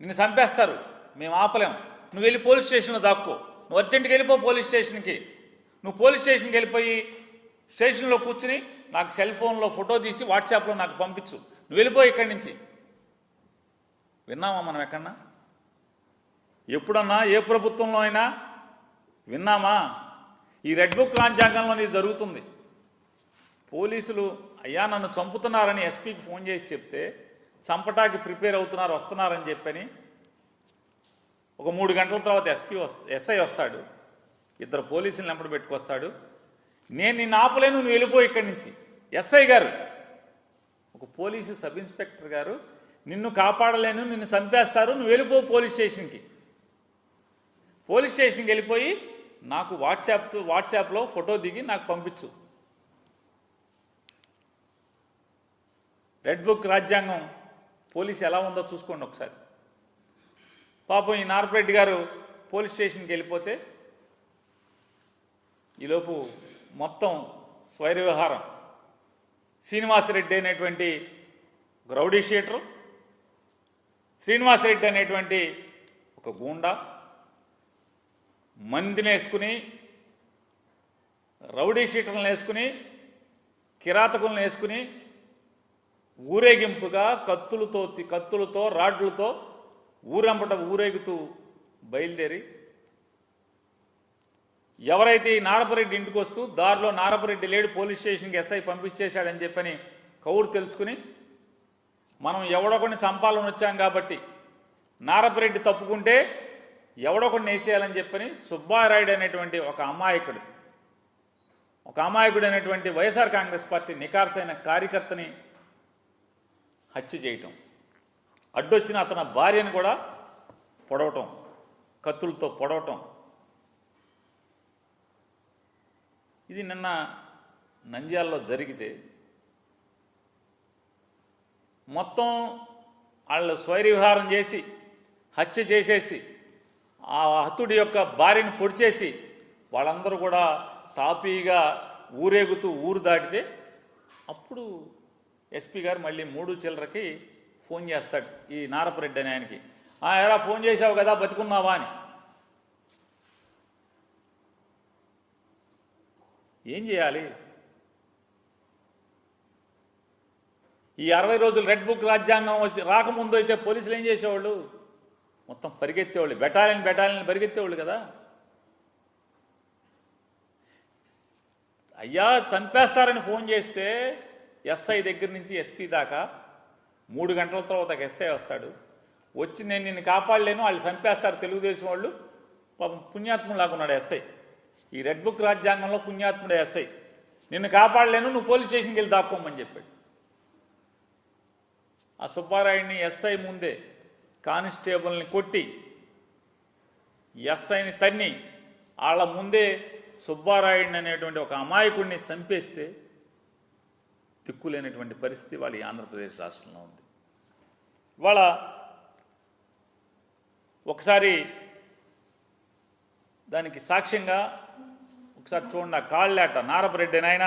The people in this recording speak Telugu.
నిన్ను చంపేస్తారు, మేము ఆపలేం, నువ్వు వెళ్ళి పోలీస్ స్టేషన్లో దాక్కో, నువ్వు అర్జెంట్కి వెళ్ళిపో పోలీస్ స్టేషన్కి. నువ్వు పోలీస్ స్టేషన్కి వెళ్ళిపోయి స్టేషన్లో కూర్చుని నాకు సెల్ ఫోన్లో ఫోటో తీసి వాట్సాప్లో నాకు పంపించు, నువ్వు వెళ్ళిపో ఇక్కడి నుంచి. విన్నామా మనం ఎక్కడన్నా? ఎప్పుడన్నా ఏ ప్రభుత్వంలో అయినా విన్నామా? ఈ రెడ్ బుక్ రాజ్యాంగంలో ఇది జరుగుతుంది. పోలీసులు అయ్యా నన్ను చంపుతున్నారని ఎస్పీకి ఫోన్ చేసి చెప్తే చంపటానికి ప్రిపేర్ అవుతున్నారు, వస్తున్నారని చెప్పని ఒక 3 గంటల తర్వాత ఎస్ఐ వస్తాడు, 2 పోలీసులు వెంబడి పెట్టుకొస్తాడు. నేను నిన్ను ఆపలేను, నువ్వు వెళ్ళిపో ఇక్కడి నుంచి. ఎస్ఐ గారు, ఒక పోలీసు సబ్ ఇన్స్పెక్టర్ గారు, నిన్ను కాపాడలేను, నిన్ను చంపేస్తారు, నువ్వు వెళ్ళిపో పోలీస్ స్టేషన్కి. పోలీస్ స్టేషన్కి వెళ్ళిపోయి నాకు వాట్సాప్లో ఫోటో దిగి నాకు పంపించు. రెడ్ బుక్ రాజ్యాంగం పోలీసు ఎలా ఉందో చూసుకోండి ఒకసారి. పాపం ఈ నారపరెడ్డి గారు పోలీస్ స్టేషన్కి వెళ్ళిపోతే ఈలోపు మొత్తం స్వైర వ్యవహారం. శ్రీనివాసరెడ్డి అనేటువంటి ఒక రౌడీ షీటరు, శ్రీనివాసరెడ్డి అనేటువంటి ఒక గూండా మందిని వేసుకుని, రౌడీ షీటర్లను వేసుకుని, కిరాతకులను వేసుకుని ఊరేగింపుగా కత్తులతో రాడ్లతో ఊరంపట ఊరేగుతూ బయలుదేరి ఎవరైతే ఈ నారపరెడ్డి ఇంటికి వస్తూ దారిలో నారపరెడ్డి లేడు, పోలీస్ స్టేషన్కి ఎస్ఐ పంపించేశాడని చెప్పని కౌరు తెలుసుకుని మనం ఎవడొకడిని చంపాలని వచ్చాం కాబట్టి నారపరెడ్డి తప్పుకుంటే ఎవడొకడిని వేసేయాలని చెప్పని సుబ్బారాయుడు అనేటువంటి ఒక అమాయకుడు అనేటువంటి వైఎస్ఆర్ కాంగ్రెస్ పార్టీ నికార్సైన కార్యకర్తని హత్య చేయటం, అడ్డొచ్చిన అతని భార్యను కూడా పొడవటం, కత్తులతో పొడవటం. ఇది నిన్న నంద్యాలలో జరిగితే మొత్తం వాళ్ళు స్వైరవిహారం చేసి హత్య చేసేసి ఆ హతుడి యొక్క భార్యను పొడిచేసి వాళ్ళందరూ కూడా తాపీగా ఊరేగుతూ ఊరు దాటితే అప్పుడు ఎస్పీ గారు మళ్ళీ 3 చిల్లరకి ఫోన్ చేస్తాడు ఈ నారపరెడ్డి అని ఆయనకి. ఎలా ఫోన్ చేశావు కదా, బతికున్నావా అని. ఏం చేయాలి? ఈ 60 రోజులు రెడ్ బుక్ రాజ్యాంగం వచ్చి రాకముందు అయితే పోలీసులు ఏం చేసేవాళ్ళు? మొత్తం పరిగెత్తేవాళ్ళు, బెటాలియన్ పరిగెత్తేవాళ్ళు కదా. అయ్యా చంపేస్తారని ఫోన్ చేస్తే ఎస్ఐ దగ్గర నుంచి ఎస్పీ దాకా 3 గంటల తర్వాత ఎస్ఐ వస్తాడు. వచ్చి నేను నిన్ను కాపాడలేను, వాళ్ళు చంపేస్తారు తెలుగుదేశం వాళ్ళు. పాపం పుణ్యాత్ములాగా ఉన్నాడు ఎస్ఐ. ఈ రెడ్ బుక్ రాజ్యాంగంలో పుణ్యాత్ముడే ఎస్ఐ. నిన్ను కాపాడలేను, నువ్వు పోలీస్ స్టేషన్కి వెళ్ళి దాక్కోమని చెప్పాడు. ఆ సుబ్బారాయుడిని ఎస్ఐ ముందే కానిస్టేబుల్ని కొట్టి ఎస్ఐని తన్ని వాళ్ళ ముందే సుబ్బారాయుడిని అనేటువంటి ఒక అమాయకుడిని చంపేస్తే దిక్కులేనటువంటి పరిస్థితి వాళ్ళ ఈ ఆంధ్రప్రదేశ్ రాష్ట్రంలో ఉంది. ఇవాళ ఒకసారి దానికి సాక్ష్యంగా ఒకసారి చూడండి, ఆ కాళ్ళేట నారపరెడ్డి ఆయన